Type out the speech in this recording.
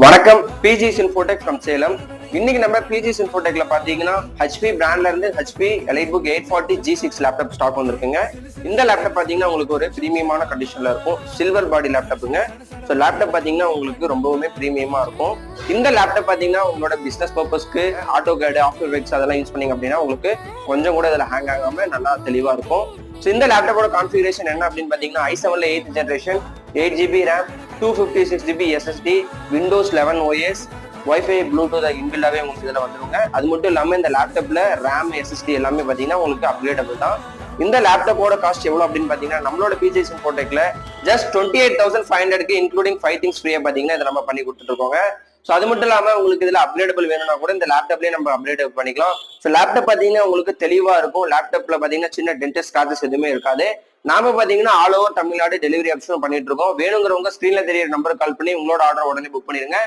வணக்கம், பிஜிஸ் Infotech from Salem. இன்னைக்கு நம்ம பிஜிஸ் இன்ஃபோடெக்ல பாத்தீங்கன்னா ஹெச்பி பிராண்ட்ல இருந்து ஹெச்பி எலைட்புக் 840 G6 லேப்டாப் ஸ்டாக் வந்திருக்குங்க. இந்த லேப்டாப் பாத்தீங்கன்னா உங்களுக்கு ஒரு பிரீமியமான கண்டிஷன்ல இருக்கும். சில்வர் பாடி லேப்டாப்புங்க. ஸோ லேப்டாப் பாத்தீங்கன்னா உங்களுக்கு ரொம்பவுமே பிரீமியமா இருக்கும். இந்த லேப்டாப் பாத்தீங்கன்னா உங்களோட பிசினஸ் பர்பஸ்க்கு ஆட்டோ கேடு, ஆஃப்டர் எஃபெக்ட்ஸ் அதெல்லாம் யூஸ் பண்ணீங்க அப்படின்னா உங்களுக்கு கொஞ்சம் கூட இதுல ஹேங் ஆகாம நல்லா தெளிவா இருக்கும். ஸோ இந்த லேப்டாப்போட கான்ஃபிகரேஷன் என்ன அப்படின்னு பாத்தீங்கன்னா i7ல 8th generation, 8GB RAM, 256GB SSD, Windows 11 OS, Wi-Fi, Bluetooth இன்பில்டாவே உங்களுக்கு இதுல வந்துருங்க. அது மட்டும் இல்லாம இந்த லேப்டாப்ல RAM, SSD எல்லாமே பாத்தீங்கன்னா உங்களுக்கு அப்கிரேடபிள் தான். இந்த லேப்டாப்போட காஸ்ட் எவ்வளவு அப்படின்னு பாத்தீங்கன்னா நம்மளோட பிஜிஎஸ் இன்ஃபோடெக்ல ஜஸ்ட் 28,500க்கு இன்க்ளூடிங் 5 things ஃப்ரீயா பாத்தீங்கன்னா இதை நம்ம பண்ணி கொடுத்துட்டு இருக்கோங்க. ஸோ அது மட்டும் இல்லாம உங்களுக்கு இதுல அப்கிரேடபிள் வேணும்னா கூட இந்த லேப்டாப்லயே நம்ம அப்கிரேட் பண்ணிக்கலாம். ஸோ லேப்டாப் பாத்தீங்கன்னா உங்களுக்கு தெளிவா இருக்கும். லேப்டாப்ல பாத்தீங்கன்னா சின்ன டென்டஸ் ஸ்கிராச்சஸ் எதுவுமே இருக்காது. நாம பாத்தீங்கன்னா ஆல் ஓவர் தமிழ்நாடு டெலிவரி ஆப்ஷனும் பண்ணிட்டு இருக்கோம். வேணுங்கிறவங்க ஸ்கிரீன்ல தெரியற நம்பருக்கு கால் பண்ணி உங்களோட ஆர்டர் உடனே புக் பண்ணிருங்க.